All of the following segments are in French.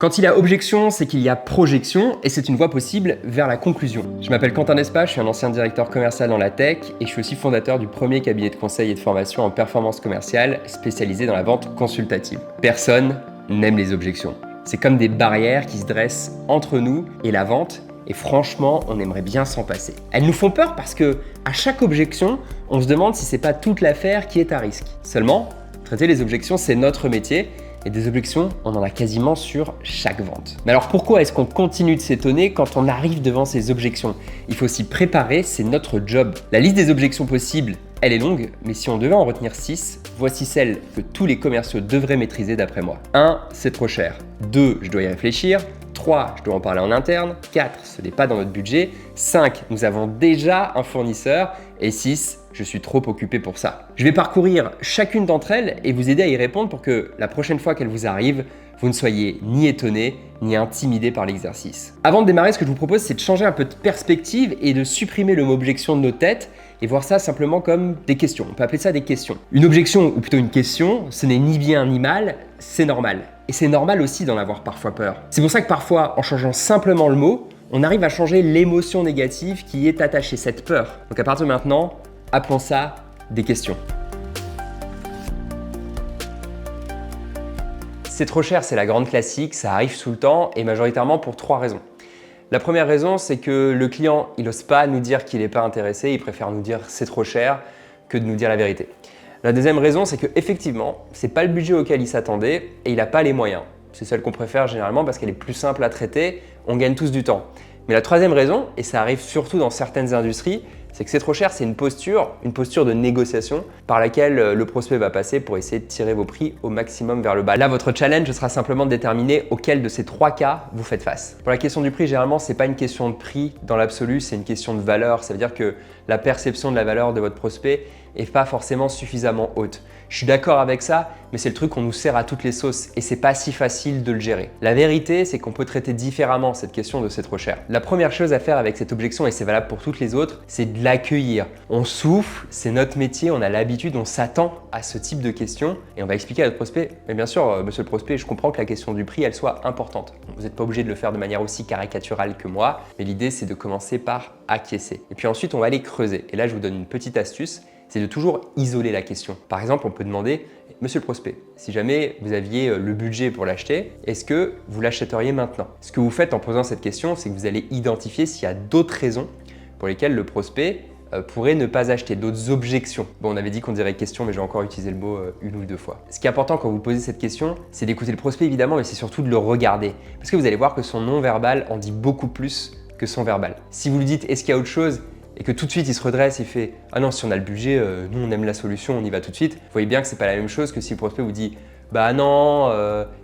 Quand il y a objection, c'est qu'il y a projection et c'est une voie possible vers la conclusion. Je m'appelle Quentin Despas, je suis un ancien directeur commercial dans la tech et je suis aussi fondateur du premier cabinet de conseil et de formation en performance commerciale spécialisé dans la vente consultative. Personne n'aime les objections. C'est comme des barrières qui se dressent entre nous et la vente et franchement, on aimerait bien s'en passer. Elles nous font peur parce que à chaque objection, on se demande si c'est pas toute l'affaire qui est à risque. Seulement, traiter les objections, c'est notre métier. Et des objections, on en a quasiment sur chaque vente. Mais alors pourquoi est-ce qu'on continue de s'étonner quand on arrive devant ces objections? Il faut s'y préparer, c'est notre job. La liste des objections possibles, elle est longue, mais si on devait en retenir 6, voici celles que tous les commerciaux devraient maîtriser d'après moi. 1. C'est trop cher. 2. Je dois y réfléchir. 3. Je dois en parler en interne. 4. Ce n'est pas dans notre budget. 5. Nous avons déjà un fournisseur. Et 6. Je suis trop occupé pour ça. Je vais parcourir chacune d'entre elles et vous aider à y répondre pour que la prochaine fois qu'elle vous arrive, vous ne soyez ni étonné ni intimidé par l'exercice. Avant de démarrer, ce que je vous propose, c'est de changer un peu de perspective et de supprimer le mot objection de nos têtes et voir ça simplement comme des questions. On peut appeler ça des questions. Une objection, ou plutôt une question, ce n'est ni bien ni mal, c'est normal. Et c'est normal aussi d'en avoir parfois peur. C'est pour ça que parfois, en changeant simplement le mot, on arrive à changer l'émotion négative qui est attachée, cette peur. Donc à partir de maintenant, appelons ça des questions. C'est trop cher, c'est la grande classique, ça arrive tout le temps et majoritairement pour 3 raisons. La première raison, c'est que le client, il n'ose pas nous dire qu'il n'est pas intéressé, il préfère nous dire c'est trop cher que de nous dire la vérité. La deuxième raison, c'est qu'effectivement, ce n'est pas le budget auquel il s'attendait et il n'a pas les moyens. C'est celle qu'on préfère généralement parce qu'elle est plus simple à traiter, on gagne tous du temps. Mais la troisième raison, et ça arrive surtout dans certaines industries, c'est que c'est trop cher, c'est une posture de négociation par laquelle le prospect va passer pour essayer de tirer vos prix au maximum vers le bas. Là, votre challenge sera simplement de déterminer auquel de ces 3 cas vous faites face. Pour la question du prix, généralement, ce n'est pas une question de prix dans l'absolu, c'est une question de valeur. Ça veut dire que la perception de la valeur de votre prospect n'est pas forcément suffisamment haute. Je suis d'accord avec ça, mais c'est le truc qu'on nous sert à toutes les sauces et c'est pas si facile de le gérer. La vérité, c'est qu'on peut traiter différemment cette question de c'est trop cher. La première chose à faire avec cette objection, et c'est valable pour toutes les autres, c'est de l'accueillir. On souffle, c'est notre métier, on a l'habitude, on s'attend à ce type de questions et on va expliquer à notre prospect, mais bien sûr, monsieur le prospect, je comprends que la question du prix, elle soit importante. Vous n'êtes pas obligé de le faire de manière aussi caricaturale que moi, mais l'idée, c'est de commencer par acquiescer. Et puis ensuite, on va aller creuser. Et là, je vous donne une petite astuce, c'est de toujours isoler la question. Par exemple, on peut demander, monsieur le prospect, si jamais vous aviez le budget pour l'acheter, est-ce que vous l'achèteriez maintenant? Ce que vous faites en posant cette question, c'est que vous allez identifier s'il y a d'autres raisons pour lesquelles le prospect pourrait ne pas acheter, d'autres objections. Bon, on avait dit qu'on dirait question, mais j'ai encore utilisé le mot une ou deux fois. Ce qui est important quand vous posez cette question, c'est d'écouter le prospect évidemment, mais c'est surtout de le regarder. Parce que vous allez voir que son non-verbal en dit beaucoup plus que son verbal. Si vous lui dites, est-ce qu'il y a autre chose? Et que tout de suite il se redresse, il fait « Ah non, si on a le budget, nous on aime la solution, on y va tout de suite », vous voyez bien que c'est pas la même chose que si le prospect vous dit « Bah non,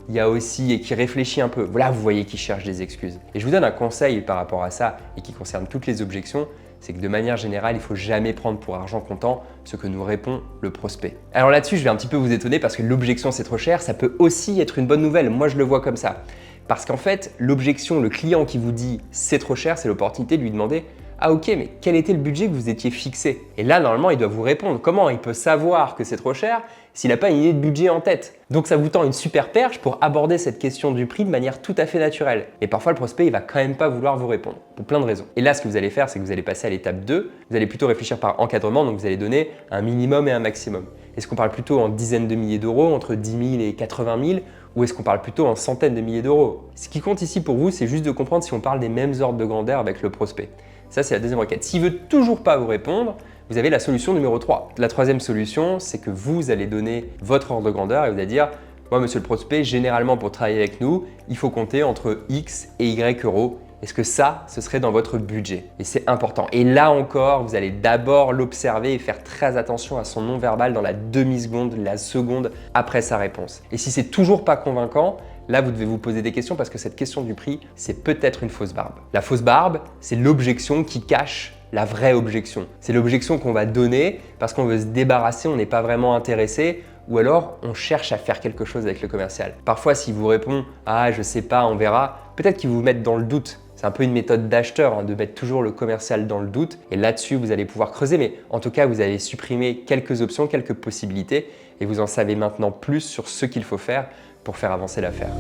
il y a aussi… » et qu'il réfléchit un peu. Voilà, vous voyez qu'il cherche des excuses. Et je vous donne un conseil par rapport à ça et qui concerne toutes les objections, c'est que de manière générale, il ne faut jamais prendre pour argent comptant ce que nous répond le prospect. Alors là-dessus, je vais un petit peu vous étonner parce que l'objection c'est trop cher, ça peut aussi être une bonne nouvelle. Moi, je le vois comme ça. Parce qu'en fait, l'objection, le client qui vous dit c'est trop cher, c'est l'opportunité de lui demander ah ok, mais quel était le budget que vous étiez fixé? Et là, normalement, il doit vous répondre. Comment il peut savoir que c'est trop cher s'il n'a pas une idée de budget en tête? Donc ça vous tend une super perche pour aborder cette question du prix de manière tout à fait naturelle. Et parfois, le prospect, il va quand même pas vouloir vous répondre, pour plein de raisons. Et là, ce que vous allez faire, c'est que vous allez passer à l'étape 2. Vous allez plutôt réfléchir par encadrement, donc vous allez donner un minimum et un maximum. Est-ce qu'on parle plutôt en dizaines de milliers d'euros, entre 10 000 et 80 000, ou est-ce qu'on parle plutôt en centaines de milliers d'euros? Ce qui compte ici pour vous, c'est juste de comprendre si on parle des mêmes ordres de grandeur avec le prospect. Ça, c'est la deuxième requête. S'il ne veut toujours pas vous répondre, vous avez la solution numéro 3. La troisième solution, c'est que vous allez donner votre ordre de grandeur et vous allez dire « Moi, monsieur le prospect, généralement pour travailler avec nous, il faut compter entre X et Y euros. Est-ce que ça, ce serait dans votre budget ?» Et c'est important. Et là encore, vous allez d'abord l'observer et faire très attention à son non-verbal dans la demi-seconde, la seconde après sa réponse. Et si c'est toujours pas convaincant, là, vous devez vous poser des questions parce que cette question du prix, c'est peut-être une fausse barbe. La fausse barbe, c'est l'objection qui cache la vraie objection. C'est l'objection qu'on va donner parce qu'on veut se débarrasser, on n'est pas vraiment intéressé ou alors on cherche à faire quelque chose avec le commercial. Parfois, s'il vous répond « Ah, je sais pas, on verra », peut-être qu'il vous met dans le doute. C'est un peu une méthode d'acheteur, de mettre toujours le commercial dans le doute. Et là-dessus, vous allez pouvoir creuser. Mais en tout cas, vous allez supprimer quelques options, quelques possibilités. Et vous en savez maintenant plus sur ce qu'il faut faire pour faire avancer l'affaire.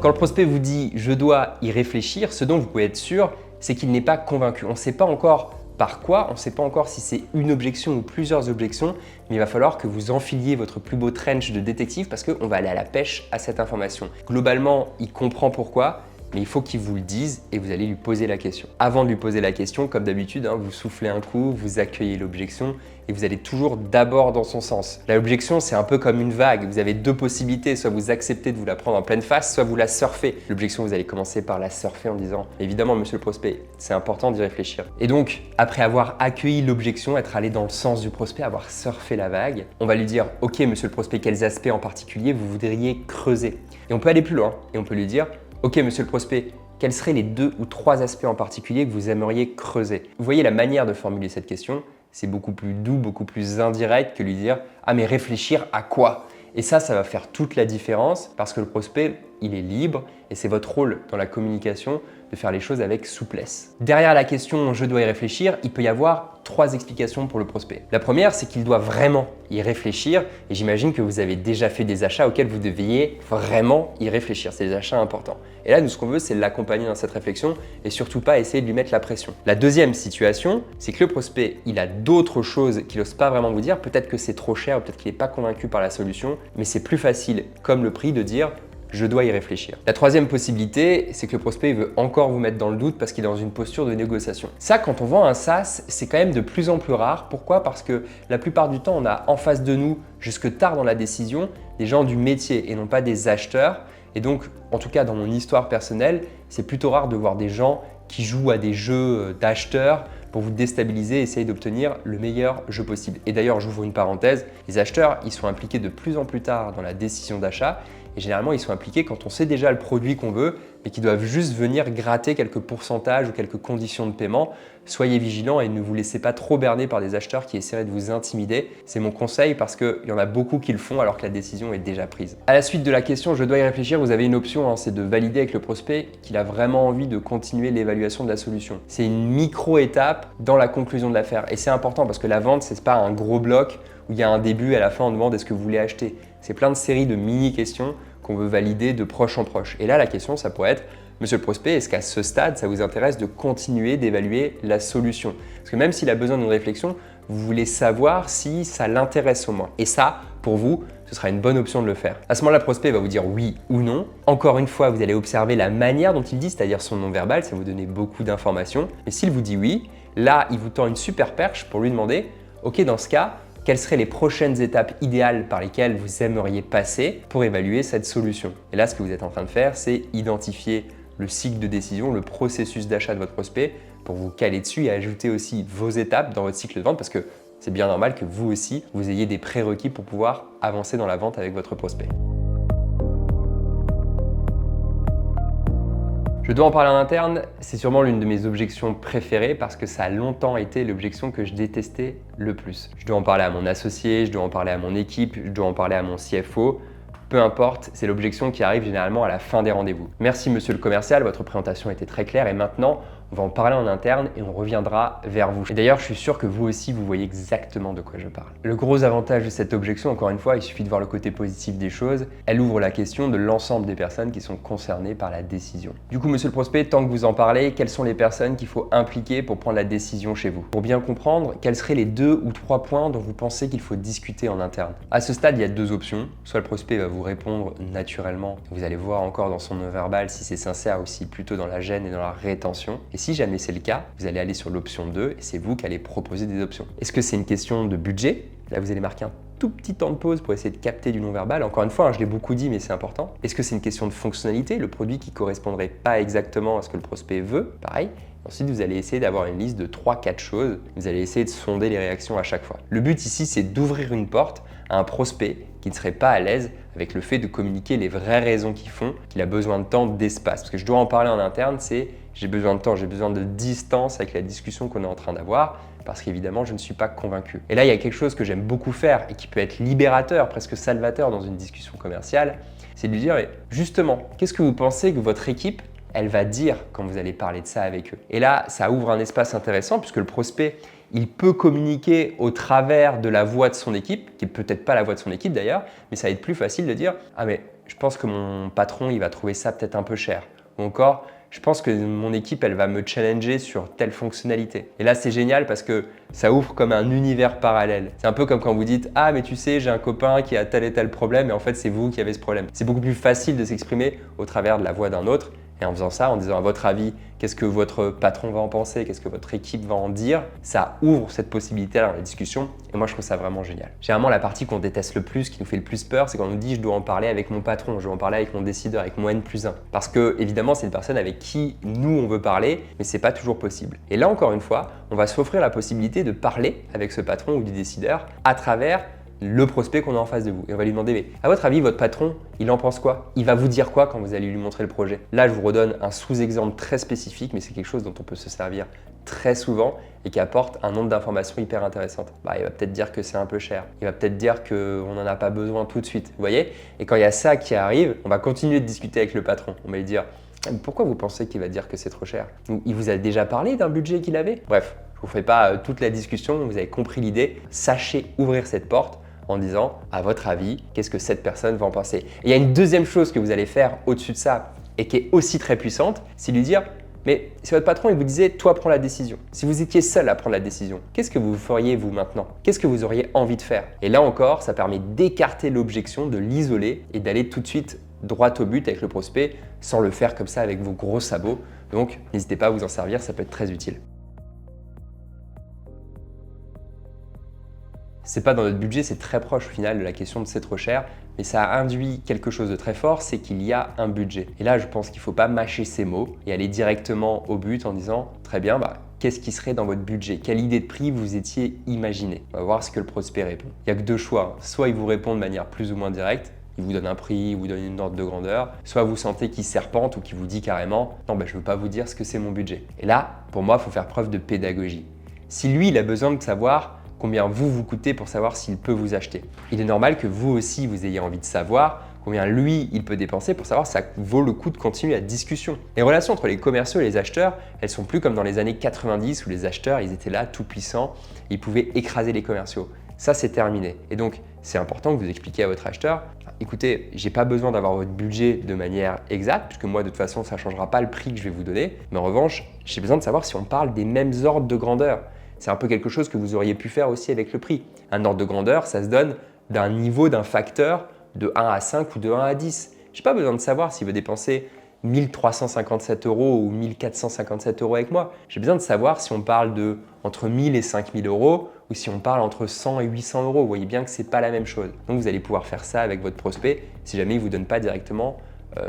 Quand le prospect vous dit « je dois y réfléchir », ce dont vous pouvez être sûr, c'est qu'il n'est pas convaincu. On ne sait pas encore par quoi, on ne sait pas encore si c'est une objection ou plusieurs objections, mais il va falloir que vous enfiliez votre plus beau trench de détective parce qu'on va aller à la pêche à cette information. Globalement, il comprend pourquoi, mais il faut qu'il vous le dise et vous allez lui poser la question. Avant de lui poser la question, comme d'habitude, vous soufflez un coup, vous accueillez l'objection et vous allez toujours d'abord dans son sens. L'objection, c'est un peu comme une vague. Vous avez deux possibilités, soit vous acceptez de vous la prendre en pleine face, soit vous la surfez. L'objection, vous allez commencer par la surfer en disant « Évidemment, monsieur le prospect, c'est important d'y réfléchir ». Et donc, après avoir accueilli l'objection, être allé dans le sens du prospect, avoir surfé la vague, on va lui dire « Ok, monsieur le prospect, quels aspects en particulier vous voudriez creuser ?» Et on peut aller plus loin et on peut lui dire « Ok, monsieur le prospect, quels seraient les 2 ou 3 aspects en particulier que vous aimeriez creuser ?» Vous voyez la manière de formuler cette question, c'est beaucoup plus doux, beaucoup plus indirect que lui dire « Ah mais réfléchir à quoi ?» Et ça va faire toute la différence parce que le prospect, il est libre et c'est votre rôle dans la communication de faire les choses avec souplesse. Derrière la question « je dois y réfléchir », il peut y avoir 3 explications pour le prospect. La première, c'est qu'il doit vraiment y réfléchir et j'imagine que vous avez déjà fait des achats auxquels vous deviez vraiment y réfléchir. C'est des achats importants. Et là, nous, ce qu'on veut, c'est l'accompagner dans cette réflexion et surtout pas essayer de lui mettre la pression. La deuxième situation, c'est que le prospect, il a d'autres choses qu'il n'ose pas vraiment vous dire. Peut-être que c'est trop cher ou peut-être qu'il n'est pas convaincu par la solution, mais c'est plus facile, comme le prix, de dire je dois y réfléchir. La troisième possibilité, c'est que le prospect veut encore vous mettre dans le doute parce qu'il est dans une posture de négociation. Ça, quand on vend un SaaS, c'est quand même de plus en plus rare. Pourquoi? Parce que la plupart du temps, on a en face de nous, jusque tard dans la décision, des gens du métier et non pas des acheteurs. Et donc, en tout cas, dans mon histoire personnelle, c'est plutôt rare de voir des gens qui jouent à des jeux d'acheteurs pour vous déstabiliser et essayer d'obtenir le meilleur jeu possible. Et d'ailleurs, j'ouvre une parenthèse, les acheteurs, ils sont impliqués de plus en plus tard dans la décision d'achat. Et généralement, ils sont impliqués quand on sait déjà le produit qu'on veut, mais qu'ils doivent juste venir gratter quelques pourcentages ou quelques conditions de paiement. Soyez vigilants et ne vous laissez pas trop berner par des acheteurs qui essaieraient de vous intimider. C'est mon conseil parce qu'il y en a beaucoup qui le font alors que la décision est déjà prise. À la suite de la question « je dois y réfléchir », vous avez une option, c'est de valider avec le prospect qu'il a vraiment envie de continuer l'évaluation de la solution. C'est une micro-étape dans la conclusion de l'affaire. Et c'est important parce que la vente, ce n'est pas un gros bloc où il y a un début et à la fin on demande est-ce que vous voulez acheter. C'est plein de séries de mini-questions qu'on veut valider de proche en proche. Et là, la question, ça pourrait être « Monsieur le prospect, est-ce qu'à ce stade, ça vous intéresse de continuer d'évaluer la solution ?» Parce que même s'il a besoin d'une réflexion, vous voulez savoir si ça l'intéresse au moins. Et ça, pour vous, ce sera une bonne option de le faire. À ce moment-là, le prospect va vous dire oui ou non. Encore une fois, vous allez observer la manière dont il dit, c'est-à-dire son non-verbal, ça va vous donner beaucoup d'informations. Et s'il vous dit oui, là, il vous tend une super perche pour lui demander « Ok, dans ce cas, quelles seraient les prochaines étapes idéales par lesquelles vous aimeriez passer pour évaluer cette solution ?» Et là, ce que vous êtes en train de faire, c'est identifier le cycle de décision, le processus d'achat de votre prospect pour vous caler dessus et ajouter aussi vos étapes dans votre cycle de vente parce que c'est bien normal que vous aussi, vous ayez des prérequis pour pouvoir avancer dans la vente avec votre prospect. Je dois en parler en interne, c'est sûrement l'une de mes objections préférées parce que ça a longtemps été l'objection que je détestais le plus. Je dois en parler à mon associé, je dois en parler à mon équipe, je dois en parler à mon CFO. Peu importe, c'est l'objection qui arrive généralement à la fin des rendez-vous. Merci monsieur le commercial, votre présentation était très claire et maintenant, on va en parler en interne et on reviendra vers vous. Et d'ailleurs, je suis sûr que vous aussi, vous voyez exactement de quoi je parle. Le gros avantage de cette objection, encore une fois, il suffit de voir le côté positif des choses. Elle ouvre la question de l'ensemble des personnes qui sont concernées par la décision. Du coup, monsieur le prospect, tant que vous en parlez, quelles sont les personnes qu'il faut impliquer pour prendre la décision chez vous? Pour bien comprendre, quels seraient les 2 ou 3 points dont vous pensez qu'il faut discuter en interne? À ce stade, il y a 2 options. Soit le prospect va vous répondre naturellement. Vous allez voir encore dans son non-verbal si c'est sincère ou si plutôt dans la gêne et dans la rétention. Et si jamais c'est le cas, vous allez aller sur l'option 2 et c'est vous qui allez proposer des options. Est-ce que c'est une question de budget? Là, vous allez marquer un tout petit temps de pause pour essayer de capter du non-verbal. Encore une fois, je l'ai beaucoup dit, mais c'est important. Est-ce que c'est une question de fonctionnalité, le produit qui ne correspondrait pas exactement à ce que le prospect veut? Pareil. Ensuite, vous allez essayer d'avoir une liste de 3-4 choses. Vous allez essayer de sonder les réactions à chaque fois. Le but ici, c'est d'ouvrir une porte à un prospect qui ne serait pas à l'aise avec le fait de communiquer les vraies raisons qui font qu'il a besoin de temps, d'espace. Parce que je dois en parler en interne, c'est j'ai besoin de temps, j'ai besoin de distance avec la discussion qu'on est en train d'avoir parce qu'évidemment, je ne suis pas convaincu. Et là, il y a quelque chose que j'aime beaucoup faire et qui peut être libérateur, presque salvateur dans une discussion commerciale, c'est de lui dire justement, qu'est-ce que vous pensez que votre équipe elle va dire quand vous allez parler de ça avec eux. Et là, ça ouvre un espace intéressant puisque le prospect, il peut communiquer au travers de la voix de son équipe, qui n'est peut-être pas la voix de son équipe d'ailleurs, mais ça va être plus facile de dire « Ah mais je pense que mon patron, il va trouver ça peut-être un peu cher ». Ou encore « Je pense que mon équipe, elle va me challenger sur telle fonctionnalité ». Et là, c'est génial parce que ça ouvre comme un univers parallèle. C'est un peu comme quand vous dites « Ah mais tu sais, j'ai un copain qui a tel et tel problème et en fait, c'est vous qui avez ce problème ». C'est beaucoup plus facile de s'exprimer au travers de la voix d'un autre. Et en faisant ça, en disant à votre avis, qu'est-ce que votre patron va en penser, qu'est-ce que votre équipe va en dire, ça ouvre cette possibilité dans la discussion et moi je trouve ça vraiment génial. Généralement la partie qu'on déteste le plus, qui nous fait le plus peur, c'est quand on nous dit je dois en parler avec mon patron, je dois en parler avec mon décideur, avec mon N+1. Parce que évidemment c'est une personne avec qui nous on veut parler, mais c'est pas toujours possible. Et là encore une fois, on va s'offrir la possibilité de parler avec ce patron ou du décideur à travers le prospect qu'on a en face de vous. Et on va lui demander, mais à votre avis, votre patron, il en pense quoi? Il va vous dire quoi quand vous allez lui montrer le projet? Là, je vous redonne un sous-exemple très spécifique, mais c'est quelque chose dont on peut se servir très souvent et qui apporte un nombre d'informations hyper intéressantes. Il va peut-être dire que c'est un peu cher. Il va peut-être dire qu'on n'en a pas besoin tout de suite. Vous voyez? Et quand il y a ça qui arrive, on va continuer de discuter avec le patron. On va lui dire, pourquoi vous pensez qu'il va dire que c'est trop cher? Il vous a déjà parlé d'un budget qu'il avait? Bref, je ne vous fais pas toute la discussion, vous avez compris l'idée. Sachez ouvrir cette porte en disant, à votre avis, qu'est-ce que cette personne va en penser? Et il y a une deuxième chose que vous allez faire au-dessus de ça et qui est aussi très puissante, c'est lui dire, mais si votre patron il vous disait, toi prends la décision. Si vous étiez seul à prendre la décision, qu'est-ce que vous feriez vous maintenant? Qu'est-ce que vous auriez envie de faire? Et là encore, ça permet d'écarter l'objection, de l'isoler et d'aller tout de suite droit au but avec le prospect sans le faire comme ça avec vos gros sabots. Donc, n'hésitez pas à vous en servir, ça peut être très utile. C'est pas dans notre budget, c'est très proche au final de la question de c'est trop cher, mais ça induit quelque chose de très fort, c'est qu'il y a un budget. Et là, je pense qu'il ne faut pas mâcher ces mots et aller directement au but en disant très bien, qu'est-ce qui serait dans votre budget? Quelle idée de prix vous étiez imaginé? On va voir ce que le prospect répond. Il n'y a que deux choix. Soit il vous répond de manière plus ou moins directe, il vous donne un prix, il vous donne une ordre de grandeur, soit vous sentez qu'il serpente ou qu'il vous dit carrément « Non, je ne veux pas vous dire ce que c'est mon budget ». Et là, pour moi, il faut faire preuve de pédagogie. Si lui, il a besoin de savoir combien vous coûtez pour savoir s'il peut vous acheter. Il est normal que vous aussi, vous ayez envie de savoir combien lui, il peut dépenser pour savoir si ça vaut le coup de continuer la discussion. Les relations entre les commerciaux et les acheteurs, elles sont plus comme dans les années 90 où les acheteurs, ils étaient là tout puissants, ils pouvaient écraser les commerciaux. Ça, c'est terminé. Et donc, c'est important que vous expliquiez à votre acheteur, écoutez, j'ai pas besoin d'avoir votre budget de manière exacte, puisque moi, de toute façon, ça ne changera pas le prix que je vais vous donner. Mais en revanche, j'ai besoin de savoir si on parle des mêmes ordres de grandeur. C'est un peu quelque chose que vous auriez pu faire aussi avec le prix. Un ordre de grandeur, ça se donne d'un niveau, d'un facteur de 1 à 5 ou de 1 à 10. Je n'ai pas besoin de savoir s'il veut dépenser 1 357 € ou 1 457 € avec moi. J'ai besoin de savoir si on parle de entre 1 000 et 5 000 € ou si on parle entre 100 et 800 €. Vous voyez bien que ce n'est pas la même chose. Donc, vous allez pouvoir faire ça avec votre prospect si jamais il ne vous donne pas directement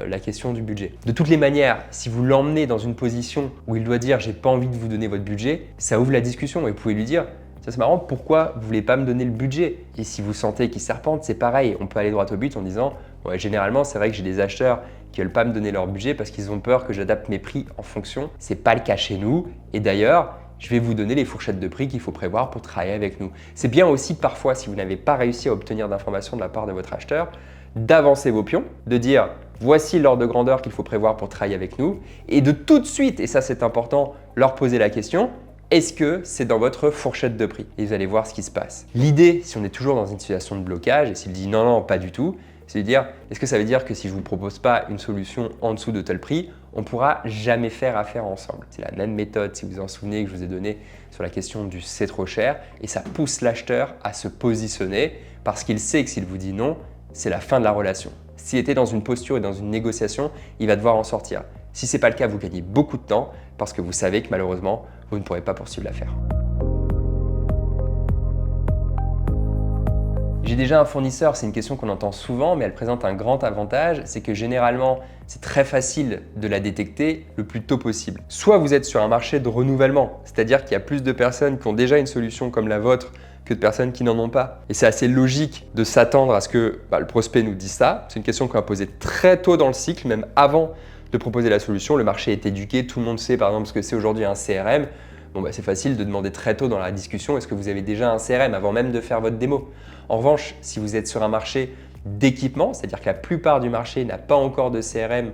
la question du budget. De toutes les manières, si vous l'emmenez dans une position où il doit dire « j'ai pas envie de vous donner votre budget », ça ouvre la discussion et vous pouvez lui dire « ça c'est marrant, pourquoi vous voulez pas me donner le budget ?» Et si vous sentez qu'il serpente, c'est pareil, on peut aller droit au but en disant « ouais, généralement c'est vrai que j'ai des acheteurs qui veulent pas me donner leur budget parce qu'ils ont peur que j'adapte mes prix en fonction. C'est pas le cas chez nous et d'ailleurs, je vais vous donner les fourchettes de prix qu'il faut prévoir pour travailler avec nous. » C'est bien aussi parfois, si vous n'avez pas réussi à obtenir d'informations de la part de votre acheteur, d'avancer vos pions, de dire voici l'ordre de grandeur qu'il faut prévoir pour travailler avec nous et de tout de suite, et ça c'est important, leur poser la question est-ce que c'est dans votre fourchette de prix? Et vous allez voir ce qui se passe. L'idée, si on est toujours dans une situation de blocage et s'il dit non, pas du tout, c'est de dire est-ce que ça veut dire que si je ne vous propose pas une solution en dessous de tel prix, on ne pourra jamais faire affaire ensemble? C'est la même méthode, si vous vous en souvenez, que je vous ai donnée sur la question du c'est trop cher et ça pousse l'acheteur à se positionner parce qu'il sait que s'il vous dit non, c'est la fin de la relation. S'il était dans une posture et dans une négociation, il va devoir en sortir. Si ce n'est pas le cas, vous gagnez beaucoup de temps parce que vous savez que malheureusement, vous ne pourrez pas poursuivre l'affaire. J'ai déjà un fournisseur, c'est une question qu'on entend souvent, mais elle présente un grand avantage, c'est que généralement, c'est très facile de la détecter le plus tôt possible. Soit vous êtes sur un marché de renouvellement, c'est-à-dire qu'il y a plus de personnes qui ont déjà une solution comme la vôtre que de personnes qui n'en ont pas. Et c'est assez logique de s'attendre à ce que le prospect nous dise ça. C'est une question qu'on va poser très tôt dans le cycle, même avant de proposer la solution. Le marché est éduqué, tout le monde sait par exemple ce que c'est aujourd'hui un CRM. C'est facile de demander très tôt dans la discussion est-ce que vous avez déjà un CRM avant même de faire votre démo. En revanche, si vous êtes sur un marché d'équipement, c'est-à-dire que la plupart du marché n'a pas encore de CRM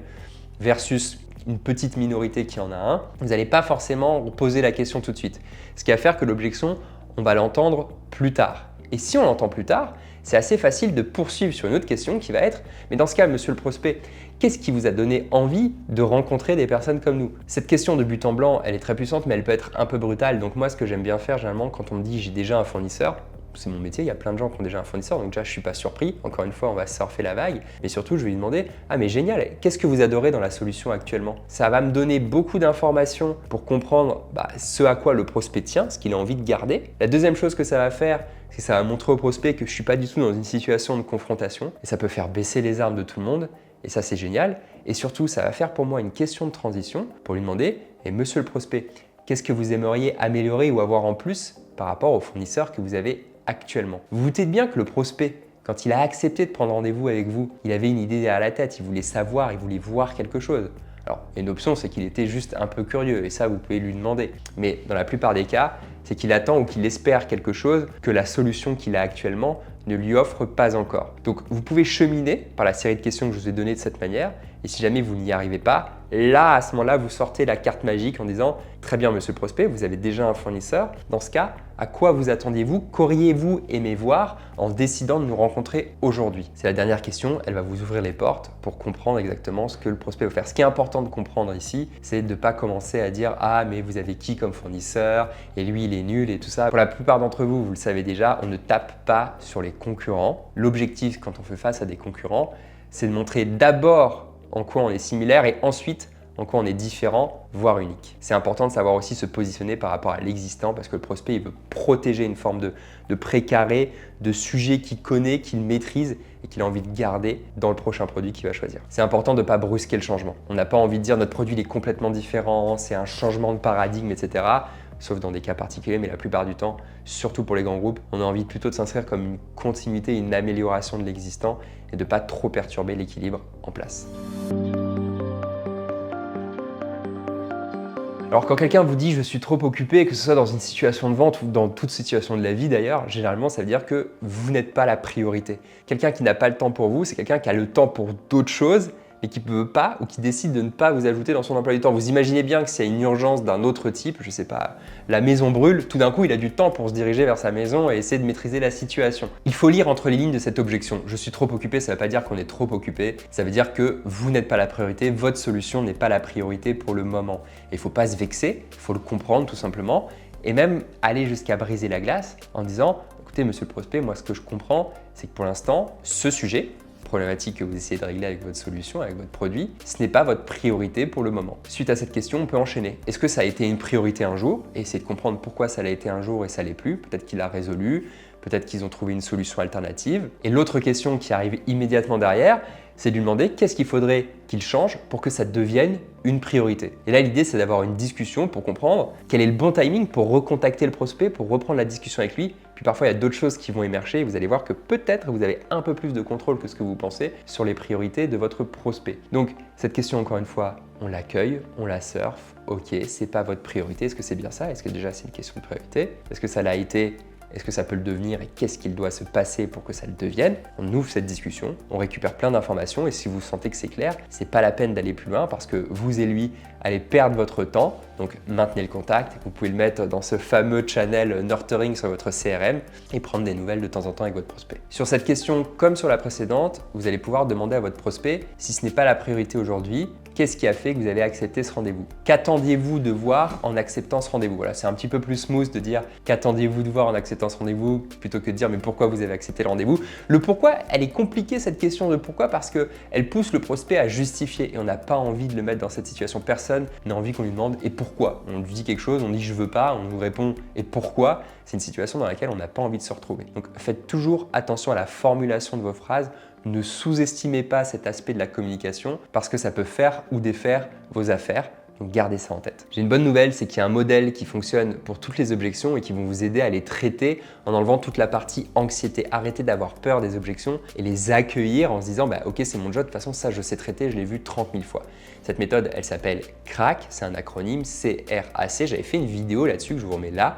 versus une petite minorité qui en a un, vous n'allez pas forcément poser la question tout de suite. Ce qui va faire que l'objection, on va l'entendre plus tard. Et si on l'entend plus tard, c'est assez facile de poursuivre sur une autre question qui va être « Mais dans ce cas, monsieur le prospect, qu'est-ce qui vous a donné envie de rencontrer des personnes comme nous ?» Cette question de but en blanc, elle est très puissante, mais elle peut être un peu brutale. Donc moi, ce que j'aime bien faire généralement quand on me dit « J'ai déjà un fournisseur », c'est mon métier, il y a plein de gens qui ont déjà un fournisseur, donc déjà je ne suis pas surpris. Encore une fois, on va surfer la vague. Mais surtout, je vais lui demander « Ah mais génial, qu'est-ce que vous adorez dans la solution actuellement ?» Ça va me donner beaucoup d'informations pour comprendre ce à quoi le prospect tient, ce qu'il a envie de garder. La deuxième chose que ça va faire, c'est que ça va montrer au prospect que je ne suis pas du tout dans une situation de confrontation. Et ça peut faire baisser les armes de tout le monde. Et ça, c'est génial. Et surtout, ça va faire pour moi une question de transition pour lui demander « Et monsieur le prospect, qu'est-ce que vous aimeriez améliorer ou avoir en plus par rapport au fournisseur que vous avez actuellement ?» Vous vous doutez bien que le prospect, quand il a accepté de prendre rendez-vous avec vous, il avait une idée derrière la tête, il voulait savoir, il voulait voir quelque chose. Alors, une option, c'est qu'il était juste un peu curieux et ça, vous pouvez lui demander. Mais dans la plupart des cas, c'est qu'il attend ou qu'il espère quelque chose que la solution qu'il a actuellement ne lui offre pas encore. Donc, vous pouvez cheminer par la série de questions que je vous ai données de cette manière. Et si jamais vous n'y arrivez pas, là, à ce moment-là, vous sortez la carte magique en disant « Très bien, monsieur le prospect, vous avez déjà un fournisseur. Dans ce cas, à quoi vous attendiez-vous? Qu'auriez-vous aimé voir en décidant de nous rencontrer aujourd'hui ?» C'est la dernière question, elle va vous ouvrir les portes pour comprendre exactement ce que le prospect veut faire. Ce qui est important de comprendre ici, c'est de ne pas commencer à dire « Ah, mais vous avez qui comme fournisseur? Et lui, il est nul et tout ça. » Pour la plupart d'entre vous, vous le savez déjà, on ne tape pas sur les concurrents. L'objectif quand on fait face à des concurrents, c'est de montrer d'abord en quoi on est similaire et ensuite en quoi on est différent, voire unique. C'est important de savoir aussi se positionner par rapport à l'existant parce que le prospect il veut protéger une forme de précaré, de sujet qu'il connaît, qu'il maîtrise et qu'il a envie de garder dans le prochain produit qu'il va choisir. C'est important de ne pas brusquer le changement. On n'a pas envie de dire notre produit il est complètement différent, c'est un changement de paradigme, etc. Sauf dans des cas particuliers, mais la plupart du temps, surtout pour les grands groupes, on a envie plutôt de s'inscrire comme une continuité, une amélioration de l'existant et de ne pas trop perturber l'équilibre en place. Alors quand quelqu'un vous dit « je suis trop occupé », que ce soit dans une situation de vente ou dans toute situation de la vie d'ailleurs, généralement ça veut dire que vous n'êtes pas la priorité. Quelqu'un qui n'a pas le temps pour vous, c'est quelqu'un qui a le temps pour d'autres choses mais qui ne peut pas ou qui décide de ne pas vous ajouter dans son emploi du temps. Vous imaginez bien que s'il y a une urgence d'un autre type, je ne sais pas, la maison brûle, tout d'un coup il a du temps pour se diriger vers sa maison et essayer de maîtriser la situation. Il faut lire entre les lignes de cette objection. Je suis trop occupé, ça ne veut pas dire qu'on est trop occupé, ça veut dire que vous n'êtes pas la priorité, votre solution n'est pas la priorité pour le moment. Et il ne faut pas se vexer, il faut le comprendre tout simplement et même aller jusqu'à briser la glace en disant « Écoutez monsieur le prospect, moi ce que je comprends, c'est que pour l'instant, ce sujet, problématique que vous essayez de régler avec votre solution, avec votre produit, ce n'est pas votre priorité pour le moment. » Suite à cette question, on peut enchaîner. Est-ce que ça a été une priorité un jour? Et essayer de comprendre pourquoi ça l'a été un jour et ça l'est plus. Peut-être qu'il a résolu, peut-être qu'ils ont trouvé une solution alternative. Et l'autre question qui arrive immédiatement derrière, c'est de lui demander qu'est-ce qu'il faudrait qu'il change pour que ça devienne une priorité. Et là, l'idée, c'est d'avoir une discussion pour comprendre quel est le bon timing pour recontacter le prospect, pour reprendre la discussion avec lui. Puis parfois, il y a d'autres choses qui vont émerger et vous allez voir que peut-être vous avez un peu plus de contrôle que ce que vous pensez sur les priorités de votre prospect. Donc, cette question, encore une fois, on l'accueille, on la surfe. Ok, c'est pas votre priorité. Est-ce que c'est bien ça? Est-ce que déjà, c'est une question de priorité? Est-ce que ça l'a été? Est-ce que ça peut le devenir et qu'est-ce qu'il doit se passer pour que ça le devienne? On ouvre cette discussion, on récupère plein d'informations et si vous sentez que c'est clair, c'est pas la peine d'aller plus loin parce que vous et lui allez perdre votre temps. Donc maintenez le contact, vous pouvez le mettre dans ce fameux channel nurturing sur votre CRM et prendre des nouvelles de temps en temps avec votre prospect. Sur cette question, comme sur la précédente, vous allez pouvoir demander à votre prospect si ce n'est pas la priorité aujourd'hui, qu'est-ce qui a fait que vous avez accepté ce rendez-vous? Qu'attendiez-vous de voir en acceptant ce rendez-vous? Voilà, c'est un petit peu plus smooth de dire qu'attendiez-vous de voir en acceptant ce rendez-vous plutôt que de dire mais pourquoi vous avez accepté le rendez-vous? Le pourquoi, elle est compliquée cette question de pourquoi parce qu'elle pousse le prospect à justifier et on n'a pas envie de le mettre dans cette situation. Personne n'a envie qu'on lui demande et pourquoi? On lui dit quelque chose, on dit je veux pas, on nous répond et pourquoi? C'est une situation dans laquelle on n'a pas envie de se retrouver. Donc faites toujours attention à la formulation de vos phrases. Ne sous-estimez pas cet aspect de la communication parce que ça peut faire ou défaire vos affaires. Donc gardez ça en tête. J'ai une bonne nouvelle, c'est qu'il y a un modèle qui fonctionne pour toutes les objections et qui vont vous aider à les traiter en enlevant toute la partie anxiété. Arrêtez d'avoir peur des objections et les accueillir en se disant bah, ok, c'est mon job, de toute façon ça je sais traiter, je l'ai vu 30 000 fois. Cette méthode, elle s'appelle CRAC, c'est un acronyme, C-R-A-C. J'avais fait une vidéo là-dessus que je vous remets là.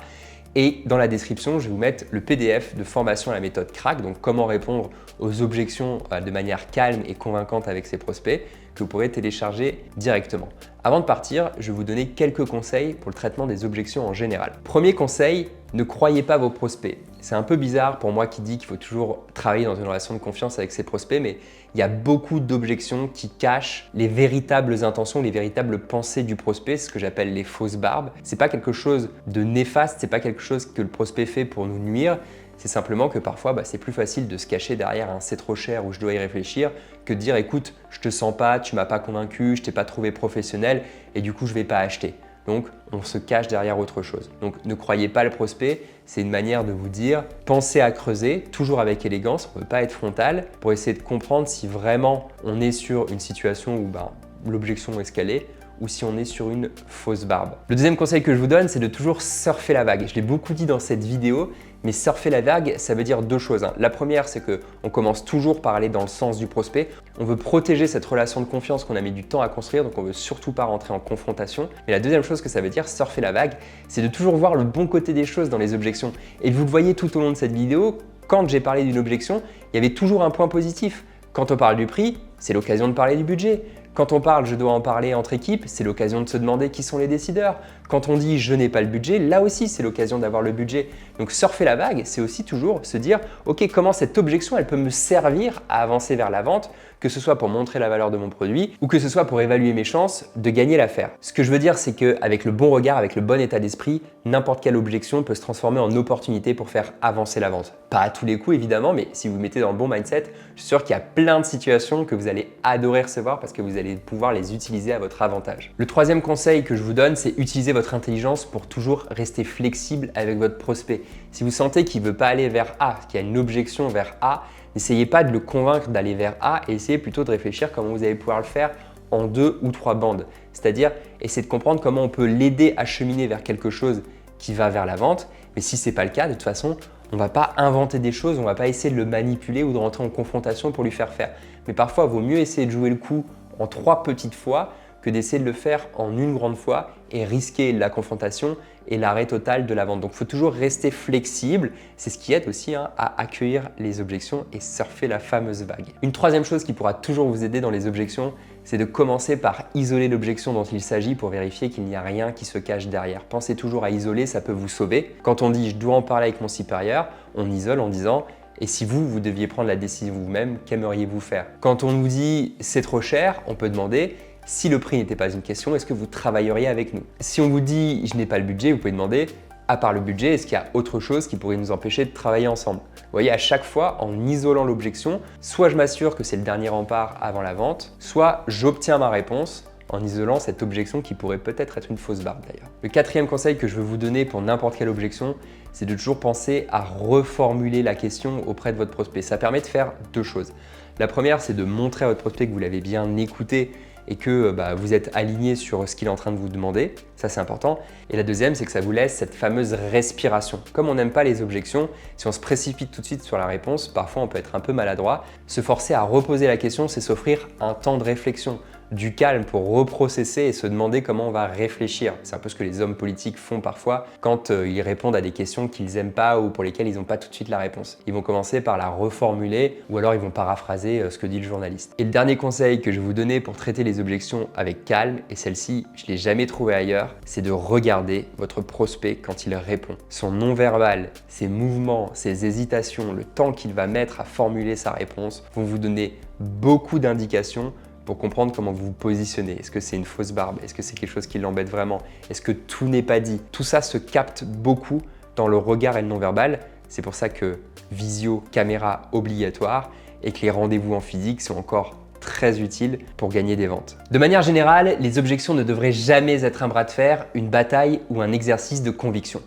Et dans la description, je vais vous mettre le PDF de formation à la méthode CRAC, donc comment répondre aux objections de manière calme et convaincante avec ses prospects, que vous pourrez télécharger directement. Avant de partir, je vais vous donner quelques conseils pour le traitement des objections en général. Premier conseil, ne croyez pas vos prospects. C'est un peu bizarre pour moi qui dit qu'il faut toujours travailler dans une relation de confiance avec ses prospects, mais il y a beaucoup d'objections qui cachent les véritables intentions, les véritables pensées du prospect, ce que j'appelle les fausses barbes. C'est pas quelque chose de néfaste, c'est pas quelque chose que le prospect fait pour nous nuire. C'est simplement que parfois, c'est plus facile de se cacher derrière un « c'est trop cher » ou « je dois y réfléchir » que de dire « écoute, je te sens pas, tu m'as pas convaincu, je t'ai pas trouvé professionnel et du coup, je vais pas acheter ». Donc, on se cache derrière autre chose. Donc, ne croyez pas le prospect, c'est une manière de vous dire « pensez à creuser », toujours avec élégance, on ne veut pas être frontal, pour essayer de comprendre si vraiment on est sur une situation où l'objection est escalée, ou si on est sur une fausse barbe. Le deuxième conseil que je vous donne, c'est de toujours surfer la vague. Je l'ai beaucoup dit dans cette vidéo, mais surfer la vague, ça veut dire deux choses. La première, c'est qu'on commence toujours par aller dans le sens du prospect. On veut protéger cette relation de confiance qu'on a mis du temps à construire, donc on ne veut surtout pas rentrer en confrontation. Mais la deuxième chose que ça veut dire, surfer la vague, c'est de toujours voir le bon côté des choses dans les objections. Et vous le voyez tout au long de cette vidéo, quand j'ai parlé d'une objection, il y avait toujours un point positif. Quand on parle du prix, c'est l'occasion de parler du budget. Quand on parle « je dois en parler entre équipes », c'est l'occasion de se demander qui sont les décideurs. Quand on dit « je n'ai pas le budget », là aussi c'est l'occasion d'avoir le budget. Donc surfer la vague, c'est aussi toujours se dire « ok, comment cette objection elle peut me servir à avancer vers la vente ?» que ce soit pour montrer la valeur de mon produit ou que ce soit pour évaluer mes chances de gagner l'affaire. Ce que je veux dire, c'est qu'avec le bon regard, avec le bon état d'esprit, n'importe quelle objection peut se transformer en opportunité pour faire avancer la vente. Pas à tous les coups évidemment, mais si vous vous mettez dans le bon mindset, je suis sûr qu'il y a plein de situations que vous allez adorer recevoir parce que vous allez pouvoir les utiliser à votre avantage. Le troisième conseil que je vous donne, c'est utiliser votre intelligence pour toujours rester flexible avec votre prospect. Si vous sentez qu'il ne veut pas aller vers A, qu'il y a une objection vers A, n'essayez pas de le convaincre d'aller vers A et essayez plutôt de réfléchir comment vous allez pouvoir le faire en 2 ou 3 bandes. C'est-à-dire, essayez de comprendre comment on peut l'aider à cheminer vers quelque chose qui va vers la vente. Mais si ce n'est pas le cas, de toute façon, on ne va pas inventer des choses, on ne va pas essayer de le manipuler ou de rentrer en confrontation pour lui faire faire. Mais parfois, il vaut mieux essayer de jouer le coup en 3 petites fois que d'essayer de le faire en une grande fois et risquer la confrontation et l'arrêt total de la vente. Donc, il faut toujours rester flexible. C'est ce qui aide aussi à accueillir les objections et surfer la fameuse vague. Une troisième chose qui pourra toujours vous aider dans les objections, c'est de commencer par isoler l'objection dont il s'agit pour vérifier qu'il n'y a rien qui se cache derrière. Pensez toujours à isoler, ça peut vous sauver. Quand on dit « je dois en parler avec mon supérieur », on isole en disant « et si vous deviez prendre la décision vous-même, qu'aimeriez-vous faire ?» Quand on nous dit « c'est trop cher », on peut demander « si le prix n'était pas une question, est-ce que vous travailleriez avec nous ?» Si on vous dit « je n'ai pas le budget », vous pouvez demander « à part le budget, est-ce qu'il y a autre chose qui pourrait nous empêcher de travailler ensemble ?» Vous voyez, à chaque fois, en isolant l'objection, soit je m'assure que c'est le dernier rempart avant la vente, soit j'obtiens ma réponse en isolant cette objection qui pourrait peut-être être une fausse barbe d'ailleurs. Le quatrième conseil que je veux vous donner pour n'importe quelle objection, c'est de toujours penser à reformuler la question auprès de votre prospect. Ça permet de faire 2 choses. La première, c'est de montrer à votre prospect que vous l'avez bien écouté et que vous êtes aligné sur ce qu'il est en train de vous demander, ça c'est important. Et la deuxième, c'est que ça vous laisse cette fameuse respiration. Comme on n'aime pas les objections, si on se précipite tout de suite sur la réponse, parfois on peut être un peu maladroit. Se forcer à reposer la question, c'est s'offrir un temps de réflexion, du calme pour reprocesser et se demander comment on va réfléchir. C'est un peu ce que les hommes politiques font parfois quand ils répondent à des questions qu'ils n'aiment pas ou pour lesquelles ils n'ont pas tout de suite la réponse. Ils vont commencer par la reformuler ou alors ils vont paraphraser ce que dit le journaliste. Et le dernier conseil que je vais vous donner pour traiter les objections avec calme, et celle-ci, je ne l'ai jamais trouvée ailleurs, c'est de regarder votre prospect quand il répond. Son non-verbal, ses mouvements, ses hésitations, le temps qu'il va mettre à formuler sa réponse vont vous donner beaucoup d'indications pour comprendre comment vous vous positionnez. Est-ce que c'est une fausse barbe? Est-ce que c'est quelque chose qui l'embête vraiment? Est-ce que tout n'est pas dit? Tout ça se capte beaucoup dans le regard et le non-verbal. C'est pour ça que visio, caméra obligatoire et que les rendez-vous en physique sont encore très utiles pour gagner des ventes. De manière générale, les objections ne devraient jamais être un bras de fer, une bataille ou un exercice de conviction.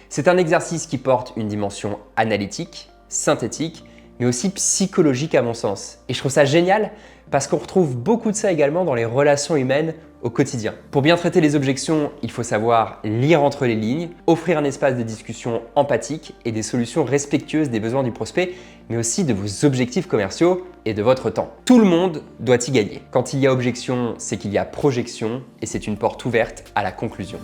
C'est un exercice qui porte une dimension analytique, synthétique, mais aussi psychologique à mon sens. Et je trouve ça génial parce qu'on retrouve beaucoup de ça également dans les relations humaines au quotidien. Pour bien traiter les objections, il faut savoir lire entre les lignes, offrir un espace de discussion empathique et des solutions respectueuses des besoins du prospect, mais aussi de vos objectifs commerciaux et de votre temps. Tout le monde doit y gagner. Quand il y a objection, c'est qu'il y a projection et c'est une porte ouverte à la conclusion.